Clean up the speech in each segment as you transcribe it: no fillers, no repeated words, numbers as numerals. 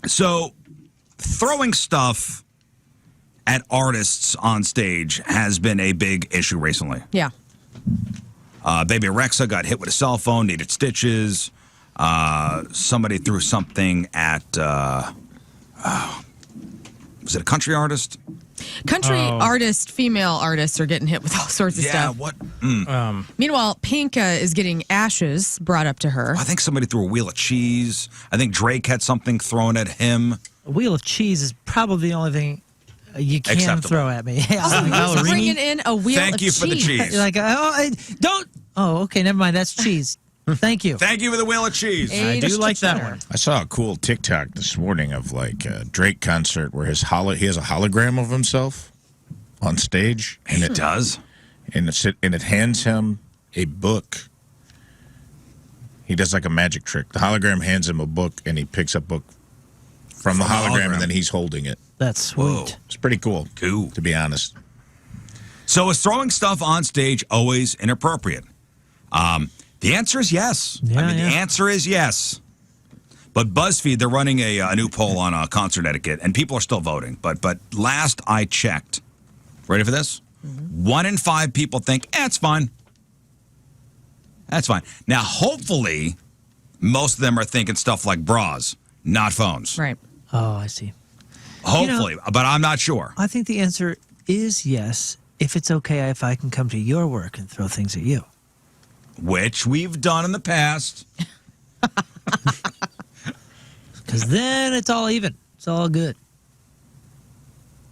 So, throwing stuff at artists on stage has been a big issue recently. Yeah. Baby Rexa got hit with a cell phone, needed stitches. Somebody threw something at, was it a country artist? Country artists, female artists are getting hit with all sorts of stuff. Yeah, what? Meanwhile, Pink is getting ashes brought up to her. I think somebody threw a wheel of cheese. I think Drake had something thrown at him. A wheel of cheese is probably the only thing you can Acceptable. throw at me. He's bringing in a wheel of cheese. Thank you for the cheese. You're like, don't. Oh, okay, never mind. That's cheese. Thank you. Thank you for the wheel of cheese. I do like that one. I saw a cool TikTok this morning of like a Drake concert where he has a hologram of himself on stage, and it does, and it hands him a book. He does like a magic trick. The hologram hands him a book, and he picks up a book from the hologram, and then he's holding it. That's sweet. Whoa. It's pretty cool. Cool, to be honest. So is throwing stuff on stage always inappropriate? The answer is yes. Yeah, the answer is yes. But BuzzFeed, they're running a new poll on concert etiquette, and people are still voting. But last I checked, ready for this? 1 in 5 people think, it's fine. That's fine. Now, hopefully, most of them are thinking stuff like bras, not phones. Right. Oh, I see. Hopefully, but I'm not sure. I think the answer is yes, if it's okay if I can come to your work and throw things at you. Which we've done in the past. Because then it's all even. It's all good.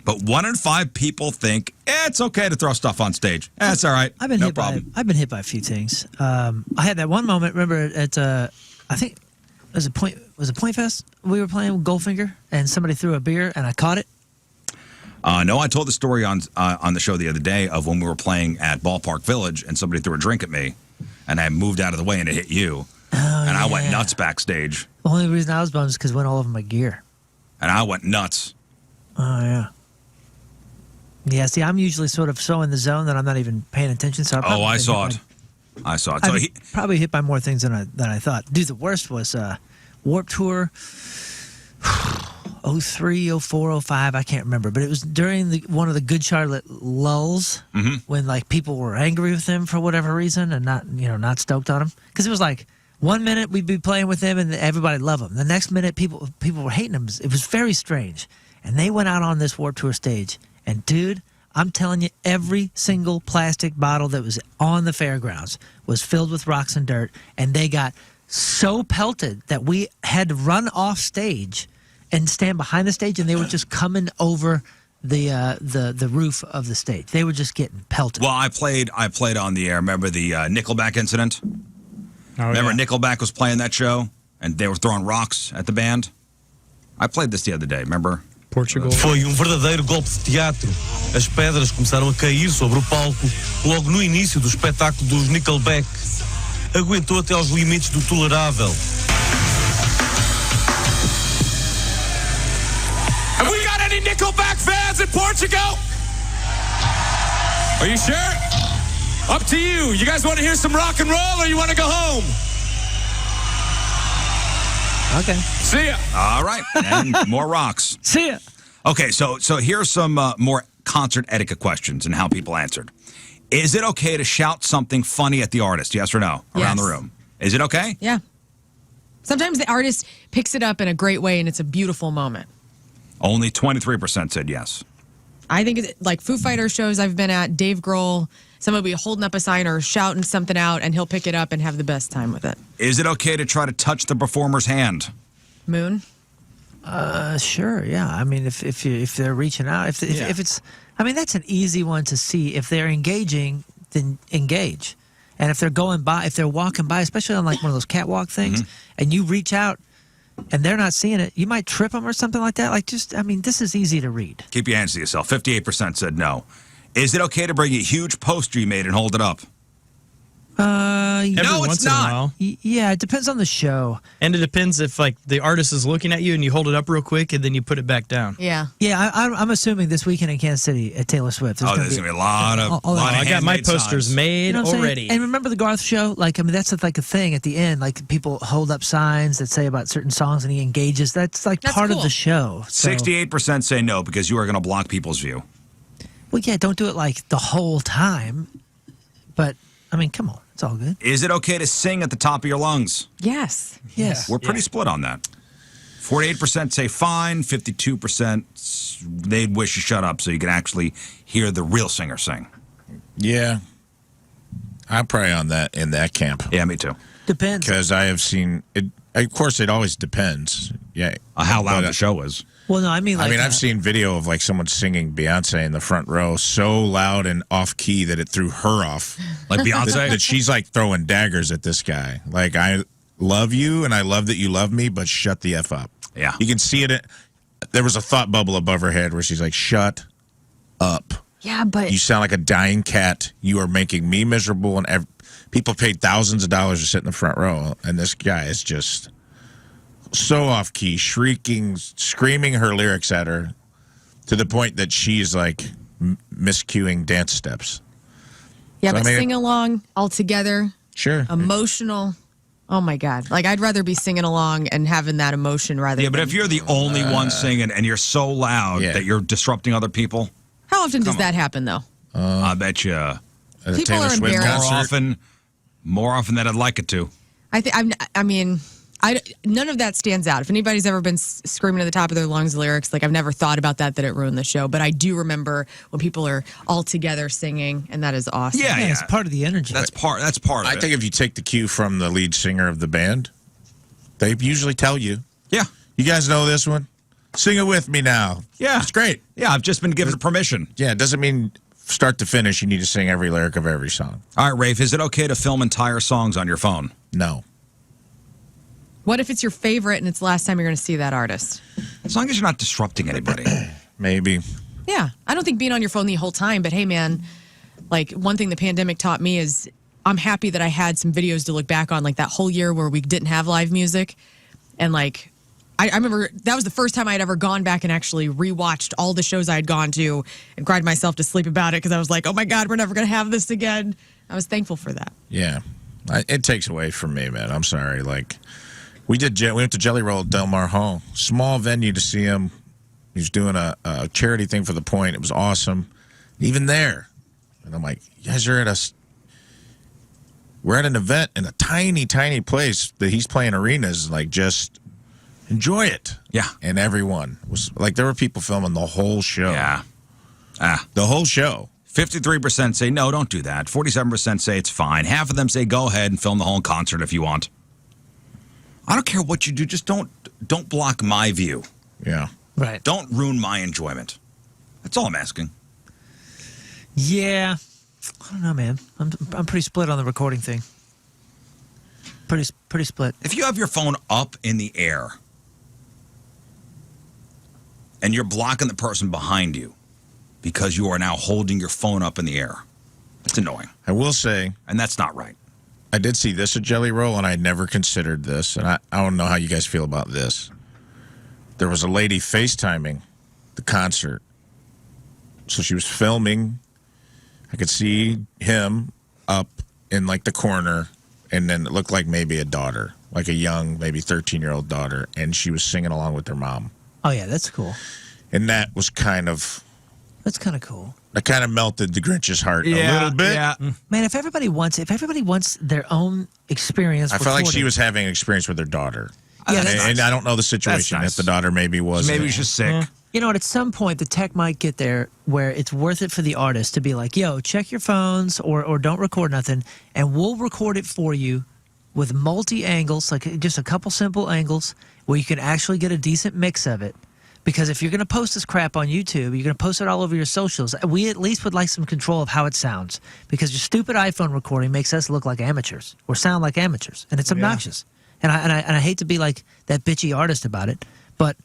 But 1 in 5 people think it's okay to throw stuff on stage. That's all right. I've been no hit problem. I've been hit by a few things. I had that one moment. Remember at I think it was Point Fest. We were playing with Goldfinger, and somebody threw a beer, and I caught it. No, I told the story on the show the other day of when we were playing at Ballpark Village, and somebody threw a drink at me, and I moved out of the way, and it hit you, and I went nuts backstage. The only reason I was bummed is because it went all over my gear. And I went nuts. Oh yeah. Yeah, see, I'm usually sort of so in the zone that I'm not even paying attention. So I saw it. I saw it. So probably hit by more things than I thought. Dude, the worst was Warped Tour 03, 04, 05, I can't remember. But it was during one of the Good Charlotte lulls when like people were angry with him for whatever reason and not stoked on him. Because it was like 1 minute we'd be playing with him and everybody loved him. The next minute people were hating him. It was very strange. And they went out on this Warped Tour stage. And, dude, I'm telling you, every single plastic bottle that was on the fairgrounds was filled with rocks and dirt, and they got so pelted that we had to run off stage and stand behind the stage, and they were just coming over the roof of the stage. They were just getting pelted. Well, I played on the air. Remember the Nickelback incident? Remember Nickelback was playing that show, and they were throwing rocks at the band? I played this the other day, remember? Portugal. Foi verdadeiro golpe de teatro. As pedras começaram a cair sobre o palco logo no início do espetáculo dos Nickelback. Aguentou até aos limites do tolerável. Have we got any Nickelback fans in Portugal? Are you sure? Up to you. You guys want to hear some rock and roll or you want to go home? Okay. See ya. All right. And more rocks. See ya. Okay, so here's some more concert etiquette questions and how people answered. Is it okay to shout something funny at the artist, yes or no, around the room? Is it okay? Yeah. Sometimes the artist picks it up in a great way, and it's a beautiful moment. Only 23% said yes. I think it's like Foo Fighters shows I've been at, Dave Grohl, someone will be holding up a sign or shouting something out, and he'll pick it up and have the best time with it. Is it okay to try to touch the performer's hand? Moon? Sure, yeah. I mean, if they're reaching out, if it's, I mean, that's an easy one to see. If they're engaging, then engage. And if they're going by, if they're walking by, especially on like one of those catwalk things, and you reach out and they're not seeing it, you might trip them or something like that. Like this is easy to read. Keep your hands to yourself. 58% said no. Is it okay to bring a huge poster you made and hold it up? Every No, it's once in a not. while. Yeah, it depends on the show. And it depends if like the artist is looking at you and you hold it up real quick and then you put it back down. Yeah. Yeah, I'm assuming this weekend in Kansas City at Taylor Swift. There's going to be a lot of. Oh, lot of I got my handmade posters signs. made You know what I'm saying? already. And remember the Garth show? Like, I mean, that's like a thing at the end. Like, people hold up signs that say about certain songs, and he engages. That's like That's part of cool. the show. So, 68% say no because you are going to block people's view. well, yeah, don't do it like the whole time. But I mean, come on, it's all good. Is it okay to sing at the top of your lungs? Yes. Yes. We're pretty split on that. 48% say fine. 52% they'd wish you shut up so you can actually hear the real singer sing. Yeah. I'm probably on that in that camp. Yeah, me too. Depends. Because I have seen it. Of course, it always depends. Yeah. How loud But, the show is. Well, no, I mean, like, I've seen video of like someone singing Beyonce in the front row so loud and off key that it threw her off. Like that Beyonce? she's like throwing daggers at this guy. Like, I love you and I love that you love me, but shut the F up. Yeah. You can see it. There was a thought bubble above her head where she's like, shut up. Yeah, but You sound like a dying cat. You are making me miserable. And people paid thousands of dollars to sit in the front row. And this guy is just so off key, shrieking, screaming her lyrics at her to the point that she's like miscuing dance steps. yeah, So, but I mean- sing along all together, Sure. emotional. Oh my God! Like I'd rather be singing along and having that emotion rather. Yeah, but than, if you're the only one singing and you're so loud Yeah. that you're disrupting other people, how often does that happen though? I bet you At a People Taylor are Swift embarrassed. concert. more often than I'd like it to. I mean, none of that stands out. If anybody's ever been screaming at the top of their lungs lyrics, like I've never thought about that it ruined the show. But I do remember when people are all together singing, and that is awesome. Yeah, yeah, it's part of the energy. That's part of I it. think if you take the cue from the lead singer of the band, they usually tell you, Yeah. you guys know this one? Sing it with me now. Yeah. It's great. Yeah, I've just been given permission. Yeah, it doesn't mean start to finish you need to sing every lyric of every song. All right, Rafe, is it okay to film entire songs on your phone? No. What if it's your favorite and it's the last time you're going to see that artist? As long as you're not disrupting anybody. Maybe. Yeah, I don't think being on your phone the whole time. But hey, man, like one thing the pandemic taught me is I'm happy that I had some videos to look back on, like that whole year where we didn't have live music, and like. I remember that was the first time I had ever gone back and actually rewatched all the shows I had gone to and cried myself to sleep about it because I was like, oh my God, we're never going to have this again. I was thankful for that. Yeah. It takes away from me, man. I'm sorry. Like, we went to Jelly Roll at Del Mar Hall. Small venue to see him. He was doing a charity thing for the Point. It was awesome. Even there. And I'm like, you guys are we're at an event in a tiny, tiny place that he's playing arenas. Like, just enjoy it. Yeah. And everyone was like, there were people filming the whole show. Yeah. The whole show. 53% say no, don't do that. 47% say it's fine. Half of them say go ahead and film the whole concert if you want. I don't care what you do, just don't block my view. Yeah. right. Don't ruin my enjoyment. That's all I'm asking. Yeah, I don't know, man. I'm pretty split on the recording thing. Pretty split. If you have your phone up in the air and you're blocking the person behind you because you are now holding your phone up in the air, it's annoying. I will say, And that's not right. I did see this at Jelly Roll, and I never considered this, and I don't know how you guys feel about this. There was a lady FaceTiming the concert. So she was filming. I could see him up in, like, the corner, and then it looked like maybe a daughter, like a young, maybe 13-year-old daughter, and she was singing along with their mom. Oh yeah, that's cool. And that was kind of, That's kind of cool. that kind of melted the Grinch's heart a little bit. Yeah. Man, if everybody wants their own experience, I felt like she recorded- was having an experience with her daughter. Yeah, and, that's and I don't know the situation nice. if the daughter maybe was. Maybe she's just sick. You know what? At some point, the tech might get there where it's worth it for the artist to be like, yo, check your phones or don't record nothing, and we'll record it for you with multi-angles, like just a couple simple angles where you can actually get a decent mix of it. Because if you're going to post this crap on YouTube, you're going to post it all over your socials, we at least would like some control of how it sounds. Because your stupid iPhone recording makes us look like amateurs or sound like amateurs, and it's obnoxious. And I hate to be like that bitchy artist about it, but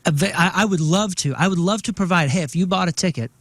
I would love to. I would love to provide, hey, if you bought a ticket,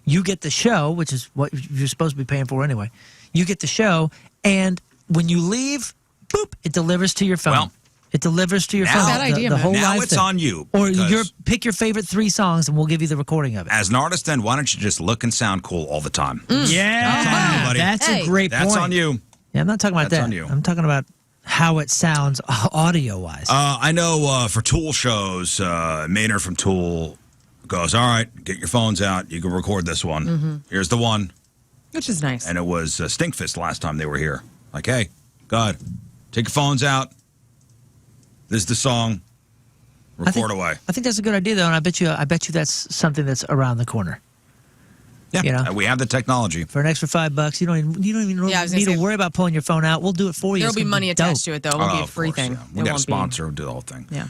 you get the show, which is what you're supposed to be paying for anyway. you get the show, and when you leave, boop, it delivers to your phone. Well, it delivers to your now- phone. Bad idea, the man. whole Now live it's thing. on you, Or because- pick your favorite 3 songs, and we'll give you the recording of it. As an artist, then, why don't you just look and sound cool all the time? Yeah, That's on you, buddy. that's Hey. a great That's point. on you. Yeah, I'm not talking about That's that. on you. I'm talking about how it sounds audio-wise. I know for Tool shows, Maynard from Tool goes, all right, get your phones out. You can record this one. Here's the one. Which is nice. And it was Stinkfist last time they were here. Like, hey, God, take your phones out. This is the song. Record away. I think that's a good idea, though, and I bet you that's something that's around the corner. Yeah, You know? we have the technology. For an extra $5, you don't even Yeah, I was gonna need to say- worry about pulling your phone out. We'll do it for you. There'll It's be gonna money dope. attached to it, though. It won't be a of free course, thing. yeah. We It got a won't be- sponsor who do the whole thing. Yeah.